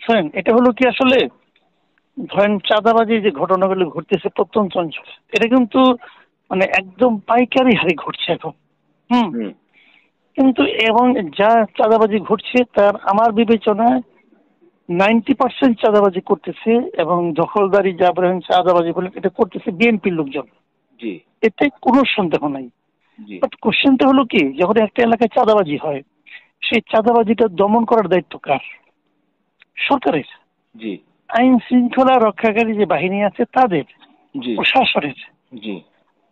শোনেন, এটা হলো কি আসলে ধরেন চাঁদাবাজি যে ঘটনাগুলো ঘটতেছে প্রত্যন্ত অঞ্চলে, এটা কিন্তু মানে একদম পাইকারি হারে ঘটছে এখন। হুম। হুম। কিন্তু এবং যা চাঁদাবাজি ঘটছে তার আমার বিবেচনায় 90% চাঁদাবাজি করতেছে এবং দখলদারি যা বলেন চাঁদাবাজি বলেন এটা করতেছে বিএনপির লোকজন। জি। এতে কোনো সন্দেহ নাই। জি। বাট কোশ্চেনটা হলো কি, যখন একটা এলাকায় চাঁদাবাজি হয় সেই চাঁদাবাজিটা দমন করার দায়িত্ব কার? সরকারের। জি। আইন শৃঙ্খলা রক্ষাকারী যে বাহিনী আছে তাদের, জি। প্রশাসনের। জি।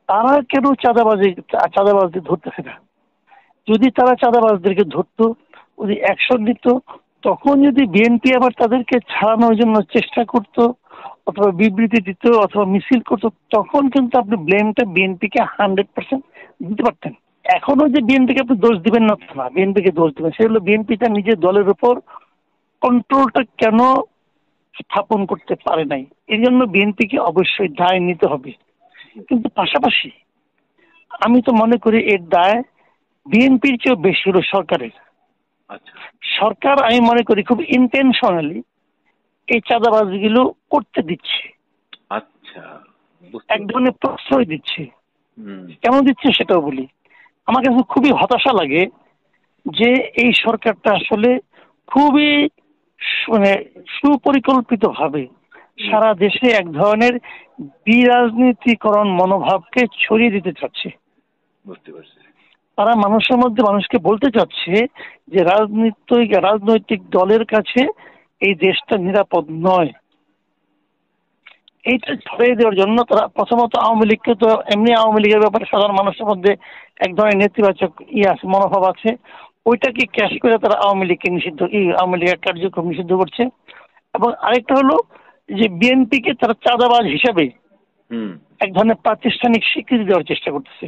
তারা কেন চাঁদাবাজদের ধরতেছে না? যদি তারা চাঁদাবাজদেরকে ধরতো, যদি অ্যাকশন নিত, তখন যদি বিএনপি আবার তাদেরকে ছাড়ানোর জন্য চেষ্টা করত অথবা বিবৃতি দিত অথবা মিছিল করতো, তখন কিন্তু আপনি ব্লেমটা বিএনপিকে 100% দিতে পারতেন। এখনো যে বিএনপিকে আপনি দোষ দিবেন না তা না, বিএনপিকে দোষ দিবেন, সেগুলো বিএনপি তার নিজের দলের উপর কন্ট্রোলটা কেন স্থাপন করতে পারে নাই, এই জন্য বিএনপিকে অবশ্যই দায় নিতে হবে। কিন্তু পাশাপাশি আমি তো মনে করি এর দায় বিএনপির চেয়েও বেশি হলো সরকারের। আচ্ছা। সরকার আমি মনে করি খুব ইন্টেনশনালি এই চাঁদাবাজিগুলো করতে দিচ্ছে, আচ্ছা, বুঝতে এক পারছি। ধরনের প্রশ্রয় দিচ্ছে। হুম। কেন দিচ্ছে সেটাও বলি। আমার কাছে খুবই হতাশা লাগে যে এই সরকারটা আসলে খুবই মানে সুপরিকল্পিত ভাবে হুম। সারা দেশে এক ধরনের বিরাজনীতিকরণ মনোভাবকে ছড়িয়ে দিতে চাচ্ছে। বুঝতে পারছি। তারা মানুষের মধ্যে মানুষকে বলতে চাচ্ছে যে রাজনৈতিক দলের কাছে এই দেশটা নিরাপদ নয়। এইটা ছড়িয়ে দেওয়ার জন্য তারা প্রথমত আওয়ামী লীগকে তো এমনি আওয়ামী লীগের ব্যাপারে সাধারণ মানুষের মধ্যে এক ধরনের নেতিবাচক আছে, মনোভাব আছে। ওইটাকে ক্যাশ করে তারা আওয়ামী লীগকে আওয়ামী লীগের কার্যক্রম নিষিদ্ধ করছে। এবং আরেকটা হলো যে বিএনপিকে তারা চাঁদাবাজ হিসাবে হুম। এক ধরনের প্রাতিষ্ঠানিক স্বীকৃতি দেওয়ার চেষ্টা করতেছে।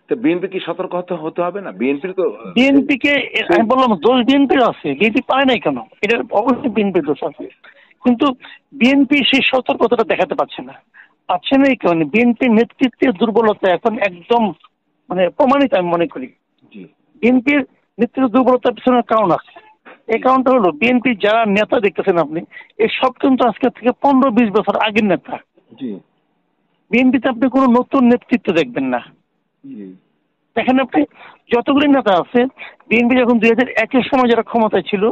তো বিএনপি কি সতর্ক হতে হবে না? বিএনপির তো বিএনপিকে সেই আমি বললাম দোষ বিএনপির আছে, বিএনপি পারে নাই কেন, এটা অবশ্যই বিএনপির দোষ আছে। কিন্তু বিএনপি সেই সতর্কতাটা দেখাতে পারছে না। পারছে না এই কারণে বিএনপির নেতৃত্বের দুর্বলতা এখন একদম মানে প্রমাণিত আমি মনে করি। জি। বিএনপির নেতৃত্বের দুর্বলতার পিছনে কারণ আছে। এই জি। কারণটা হলো বিএনপির যারা নেতা দেখতেছেন আপনি, এই সব কিন্তু আজকে থেকে 15-20 বছর আগের নেতা। জি। বিএনপিতে আপনি কোনো নতুন নেতৃত্ব দেখবেন না। জি। দেখেন আপনি যতগুলি নেতা আছে, বিএনপি যখন 2001-এর সময় যারা ক্ষমতায় ছিল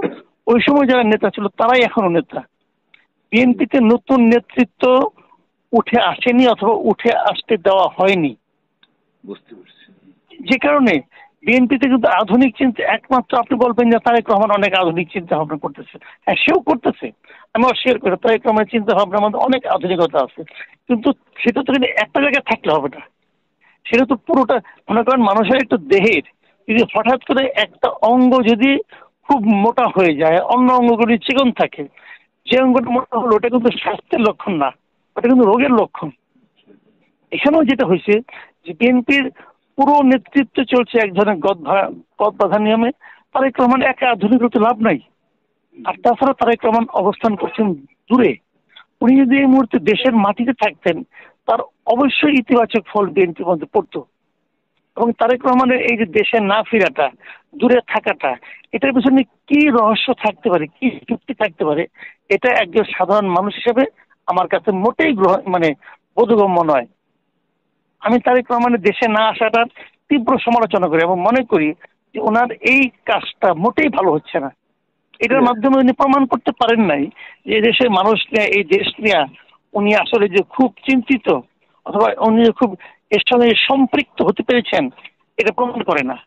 ওই সময় যারা নেতা ছিল তারাই এখনো নেতা। বিএনপিতে নতুন নেতৃত্ব উঠে আসেনি অথবা উঠে আসতে দেওয়া হয়নি। বুঝতে পারছি। যে কারণে বিএনপিতে কিন্তু আধুনিক চিন্তা, একমাত্র আপনি বলবেন যে তারেক রহমান অনেক আধুনিক চিন্তা ভাবনা করতেছে, হ্যাঁ সেও করতেছে, আমি অস্বীকার করি তারেক রহমানের চিন্তা ভাবনার মধ্যে অনেক আধুনিকতা আছে। কিন্তু সেটা তো কিন্তু একটা জায়গায় থাকলে হবে না, সেটা তো পুরোটা মনে করেন মানুষের একটা দেহের যদি হঠাৎ করে একটা অঙ্গ যদি খুব মোটা হয়ে যায় অন্য অঙ্গগুলি চিকন থাকে, যে অঙ্গটা মোটা হলো ওটা কিন্তু স্বাস্থ্যের লক্ষণ না, ওটা কিন্তু রোগের লক্ষণ। এখানেও যেটা হয়েছে যে বিএনপির পুরো নেতৃত্ব চলছে এক ধরনের গদ বাঁধা নিয়মে। তারেক রহমান একা আধুনিক হতে লাভ নাই। আর তাছাড়া তারেক রহমান অবস্থান করছেন দূরে। উনি যদি এই মুহূর্তে দেশের মাটিতে থাকতেন তার অবশ্যই ইতিবাচক ফল বিএনপির মধ্যে পড়তো। এবং তারেক রহমানের এই যে দেশে না ফেরাটা, দূরে থাকাটা, এটার পিছনে কি রহস্য থাকতে পারে, কি যুক্তি থাকতে পারে, এটা একজন সাধারণ মানুষ হিসেবে আমার কাছে মোটেই মানে বোধগম্য নয়। আমি তারেক রহমানের দেশে না আসাটার তীব্র সমালোচনা করি এবং মনে করি যে ওনার এই কাজটা মোটেই ভালো হচ্ছে না। এটার মাধ্যমে উনি প্রমাণ করতে পারেন নাই যে দেশের মানুষ নিয়ে, এই দেশ নিয়ে উনি আসলে যে খুব চিন্তিত অথবা উনি খুব এর সঙ্গে সম্পৃক্ত হতে পেরেছেন, এটা প্রমাণ করে না।